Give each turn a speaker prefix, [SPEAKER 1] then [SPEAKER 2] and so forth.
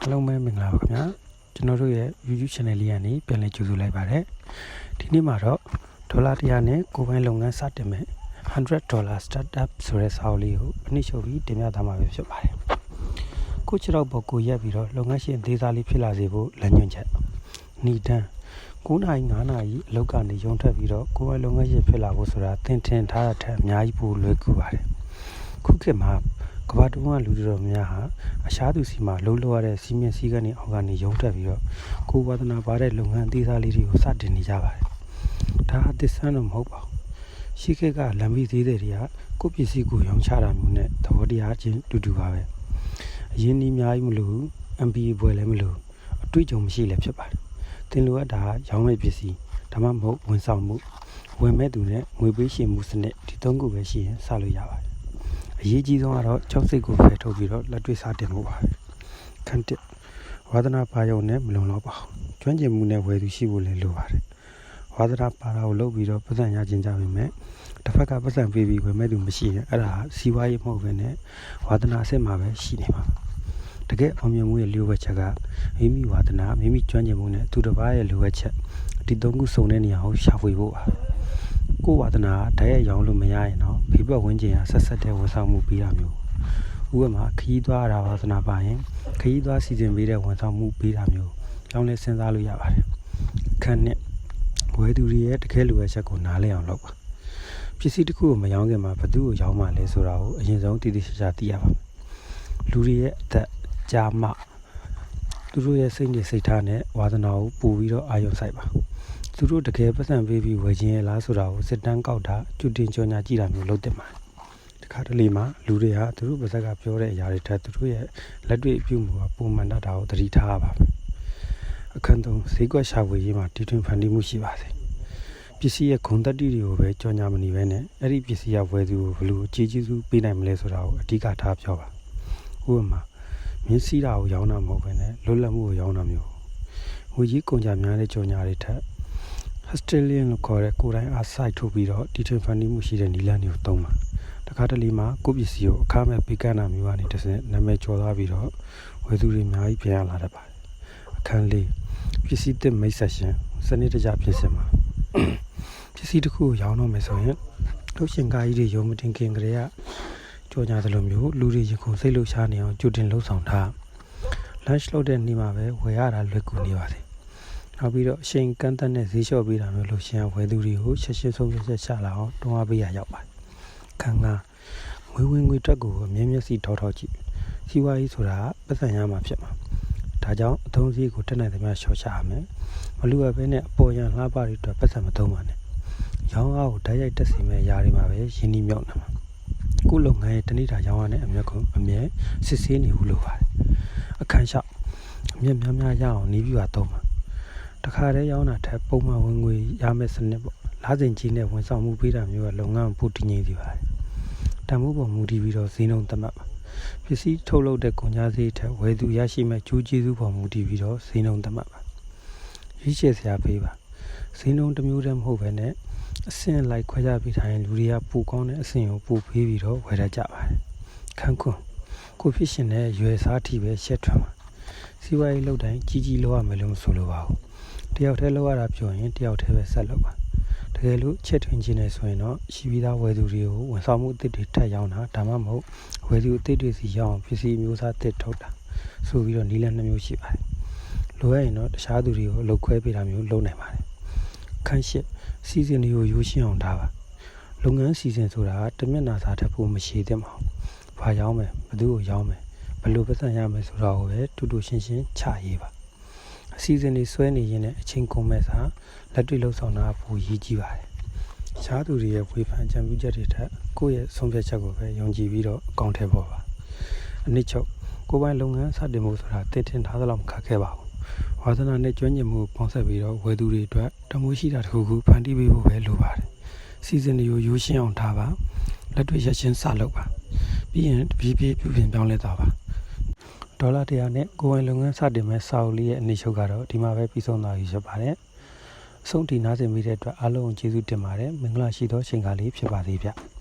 [SPEAKER 1] အားလုံးပဲမင်္ဂလာပါခင်ဗျာကျွန်တော်တို့ရဲ့ YouTube channel လေးကနေပြန်လည်ကြိုဆိုလိုက်ပါတယ်ဒီနေ့မှာတော့ဒေါ်လာ100နဲ့ကိုယ်ပိုင်လုပ်ငန်းစတင်မယ်$100 startup ဆိုတဲ့စာအုပ်လေးကိုအနည်းချုပ်ပြီးတင်ပြသွားမှာပဲဖြစ်ပါတယ်ကိုချတော့ပေါ်ကိုရက်ပြီးတော့လုပ်ငန်းရှင်ဒေသလေးဖြစ်လာစေဖို့လမ်းညွှန်ချက်နီတန်း9နာရီ5နာရီအလုပ်ကနေရုံထွက်ပြီးတော့ကိုယ်ပိုင်လုပ်ငန်းရှင်ဖြစ်လာဖို့ဆိုတာသင်ထင်ထားတဲ့ထက်အများကြီးပိုလွယ်ကူပါတယ်ခုခေတ်မှာကဘာတုံးကလူတော်များဟာအရှားသူစီမှာလုံးလို့ရတဲ့စီမင်းစည်းကနေအောက်ကနေရုံတက်ပြီးတော့ကိုဝါသနာပါတဲ့လုပ်ငန်းအသေးစားလေးတွေကိုစတင်နေကြပါတယ်။ဒါအသစ်ဆန်းတော့မဟုတ်ပါဘူး။ရှိခေတ်ကလမ်းပြီးသေးတဲ့တွေကကိုပစ္စည်းကိုရောင်းချတာမျိုးနဲ့သဘောတရားချင်းတူပါပဲ။အရင်ဒီအများကြီးမလို့ MBA ပွဲလည်းမလို့အတွေ့အကြုံမရှိလည်းဖြစ်ပါတယ်။သင်လိုအပ်တာရောင်းမဲ့ပစ္စည်းဒါမှမဟုတ်ဝန်ဆောင်မှုဝင်မဲ့သူနဲ့ငွေပေးရှင်မှုစနစ်ဒီ၃ခုပဲရှိရင်စလို့ရပါတယ်အရေးကြီးဆုံးကတော့ကြောက်စိတ်ကိုဖယ်ထုတ်ပြီးတော့လက်တွေ့စတင်ဖို့ပါခန့်တစ်ဝါသနာပါရုံနဲ့မလုံလောက်ပါဘူးကျွမ်းကျင်မှုနဲ့ဝယ်သူရှိဖို့လည်းလိုပါတယ်ဝါသနာပါတာကိုလုပ်ပြီးတော့ပတ်စံရခြင်းကြပါမယ်တစ်ဖက်ကပတ်စံပေးပြီးဝယ်မဲ့သူမရှိရင်အဲ့ဒါစီးပွားရေးမဟုတ်ဘဲနဲ့ဝါသနာအစစ်မှာပဲရှိနေမှာတကယ်အောင်မြင်မှုရဲ့လျှို့ဝှက်ချက်ကမိမိဝါသနာမိမိကျွမ်းကျင်မှုနဲ့သူတစ်ပါးရဲ့လျှို့ဝှက်ချက်ဒီ၃ခုစုံတဲ့နေရာကိုရှာဖွေဖို့ပါကိုဝါသနာဓာတ်ရိုက်ရောင်းလို့မရရင်တော့ဖေဘက်ဝင်းကျင်ကဆက်ဆက်တဲ့ဝန်ဆောင်မှုပေးတာမျိုးဥပမာခရီးသွားတာဝါသနာပါရင်ခရီးသွားစီစဉ်ပေးတဲ့ဝန်ဆောင်မှုပေးတာမျိုးကြောင်းလဲစဉ်းစားလို့ရပါတယ်ခန့်နဲ့ဝယ်သူတွေရဲ့တကယ်လိုအပ်ချက်ကိုနားလည်အောင်လုပ်ပါပစ္စည်းတစ်ခုကိုမရောင်းခင်မှာဘယ်သူ့ကိုရောင်းမှလဲဆိုတာကိုအရင်ဆုံးတည်တည်ချာချာသိရပါမယ်လူတွေရဲ့အသက်ကြာမှသူတို့ရဲ့စိတ်နဲ့စိတ်ထားနဲ့ဝါသနာကိုပို့ပြီးတော့အာရုံစိုက်ပါသူတို့တကယ်ပတ်စံပေးပြီးဝယ်ခြင်းရဲ့လားဆိုတာကိုစစ်တမ်းကောက်တာကျွတင်ကြော်ညာကြည့်တာမျိုးလုပ်တင်ပါတယ်တခါတလေမှာလူတွေဟာသူတို့ပါဇက်ကပြောတဲ့အရာတွေထက်သူတို့ရဲ့လက်တွေ့အပြုမှုကပုံမှန်တတ်တာကိုသတိထားရပါမယ်အခန်းသုံးဈေးကွက်ရှာဖွေရေးမှာတည်ထွင်ဖန်တီးမှုရှိပါစေပစ္စည်းရဲ့ဂုဏ်သတ္တိတွေကိုပဲကြော်ညာမနေဘဲနဲ့အဲ့ဒီပစ္စည်းရဝယ်သူကိုဘယ်လိုအခြေကျေးဇူးပေးနိုင်မလဲဆိုတာကိုအဓိကထားပြောပါဥပမာမြင်းစီးတာကိုရောင်းတာမဟုတ်ဘဲနဲ့လွတ်လပ်မှုကိုရောင်းတာမျိုးငွေကြီးကုန်ကြများတဲ့ကြော်ညာတွေထက်Australian လို့ခေါ်တဲ့ကိုယ်တိုင်အားစိုက်ထုတ်ပြီးတော့တီထွင်ဖန်တီးမှုရှိတဲ့နီလန်းတွေကိုသုံးပါတခါတလေမှာကိုပစ္စည်းကိုအခမဲ့ပေးကမ်းတာမျိုးကနေတစ်ဆင့်နာမည်ကျော်သွားပြီးတော့ဝယ်သူတွေအများကြီးပြန်ရလာတတ်ပါတယ်အခန်းလေးပစ္စည်းတစ်မိတ်ဆက်ရှင်စနစ်တကျပြင်ဆင်ပါပစ္စည်းတစ်ခုကိုရောင်းတော့မယ်ဆိုရင်ထုတ်ရှင်ကားကြီးတွေရုံမတင်ခင်ကလေးကကြော်ညာသလိုမျိုးလူတွေရင်ခုန်စိတ်လှုပ်ရှားနေအောင်ကြိုတင်လှုပ်ဆောင်ထား lunch လုပ်တဲ့နေ့မှာပဲဝယ်ရတာလွယ်ကူနေပါစေနောက်ပြီးတော့အချိန်ကန့်သတ်နဲ့ဈေးလျှော့ပေးတာမျိုးလို့ရှင်ဝယ်သူတွေကိုချက်ချင်းဆုံးဖြတ်ချက်ချလာအောင်တွန်းအားပေးရရောက်ပါတယ်။ခံငါငွေဝင်ငွေထွက်ကိုအမြဲမျက်စိထောက်ကြည့်။စီးပွားရေးဆိုတာပတ်စံရမှာဖြစ်မှာ။ဒါကြောင့်အသုံးစရိတ်ကိုတက်နိုင်သမျှလျှော့ချရမယ်။မလူအပ်ပဲနဲ့အပေါ်ရန်လှပတွေအတွက်ပတ်စံမသုံးပါနဲ့။ရောင်းအားကိုဓာတ်ရိုက်တက်စီမဲ့အရာတွေမှာပဲရင်းနှီးမြှုပ်နှံပါ။ကိုလုပ်ငန်းရဲ့တနေ့တာရောင်းအားနဲ့အမြဲစစ်ဆေးနေဘူးလို့ပါတယ်။အခန်းလျှောက်အမြဲများရအောင်နေပြီးပါသုံးပါတခါတည်းရောင်းတာထက်ပုံမှန်ဝင်ငွေရမယ့်စနစ်ပေါ့လားစဉ်ကြီးနဲ့ဝန်ဆောင်မှုပေးတာမျိုးကလုပ်ငန်းပိုတည်ငြိမ်စေပါတယ်တန်ဖိုးပေါ်မူတည်ပြီးတော့ဈေးနှုန်းသတ်မှတ်ပါပစ္စည်းထုတ်လုပ်တဲ့ကုန်ကျစရိတ်ထက်ဝယ်သူရရှိမဲ့ကျိုးကျေးဇူးပေါ်မူတည်ပြီးတော့ဈေးနှုန်းသတ်မှတ်ပါရွေးချယ်စရာပေးပါဈေးနှုန်းတစ်မျိုးတည်းမဟုတ်ဘဲနဲ့အဆင့်လိုက်ခွဲခြားပေးထားရင်လူတွေကပိုကောင်းတဲ့အဆင့်ကိုပိုပေးပြီးတော့ဝယ်ရကြပါတယ်ခန်းခွန်းကိုဖြစ်ရှင်တဲ့ရွယ်စားထိပဲရှက်ထွန်းပါစီးပွားရေးလုပ်တိုင်းကြီးလုပ်ရမယ်လို့မဆိုလိုပါဘူးတယောက်တည်းလောက်ရတာပြောရင်တယောက်တည်းပဲဆက်လုပ်ပါတကယ်လို့ချက်ထွင်ခြင်းနဲ့ဆိုရင်တော့ရှိပြီးသားဝယ်သူတွေကိုဝန်ဆောင်မှုအသစ်တွေထပ်ရောင်းတာဒါမှမဟုတ်ဝယ်သူအသစ်တွေစီရောင်းပစ္စည်းမျိုးစားအသစ်ထုတ်တာဆိုပြီးတော့နီလန်းနှမျိုးရှိပါတယ်လိုရရင်တော့တခြားသူတွေကိုအလုပ်ခွဲပေးတာမျိုးလုပ်နိုင်ပါတယ်ခန်းရှစ်စီစဉ်တွေကိုရိုးရှင်းအောင်ထားပါလုပ်ငန်းစီစဉ်ဆိုတာတမျက်နှာစာထပ်ဖို့မရှိသင့်ပါဘူးဘာရောင်းမယ်ဘယ်သူကိုရောင်းမယ်ဘယ်လိုပတ်စံရမယ်ဆိုတာကိုပဲတူတူရှင်းရှင်းချရေးပါအစီအစဉ်တွေဆွဲနေရင်းနဲ့အချင်းကုန်မဲ့စာလက်တွေ့လှုပ်ဆောင်တာပိုရည်ကြီးပါတယ်။ရှားသူတွေရဲ့ဝေဖန်ကြံပြုချက်တွေထက်ကိုယ့်ရဲ့ဆုံးဖြတ်ချက်ကိုပဲယုံကြည်ပြီးတော့အကောင့်ထဲပေါ်ပါ။အနည်းချုပ်ကိုယ်ပိုင်လုပ်ငန်းစတင်ဖို့ဆိုတာတည်ထင်ထားသလောက်မခက်ခဲပါဘူး။ဝါသနာနဲ့ကျွမ်းကျင်မှုကိုပေါင်းစပ်ပြီးတော့ဝယ်သူတွေအတွက်တမိုးရှိတာတစ်ခုခုဖန်တီးပေးဖို့ပဲလိုပါတယ်။စီစဉ်တွေကိုရိုးရှင်းအောင်ထားပါ။လက်တွေ့ရရှင်းစလုပ်ပါ။ပြီးရင်တပြေးပြေးပြုပြင်ပြောင်းလဲသွားပါ။ဒေါ်လာ100နဲ့ကိုယ်ပိုင်လုပ်ငန်းစတင်မဲ့စာအုပ်လေးရဲ့အနည်းချုပ်ကတော့ဒီမှာပဲပြီးဆုံးသွားပြီဖြစ်ပါတယ်။အဆုံးထိနားဆင်မိတဲ့အတွက်အားလုံးကျေးဇူးတင်ပါတယ်။မင်္ဂလာရှိသောချိန်ကားလေးဖြစ်ပါသေးဗျ။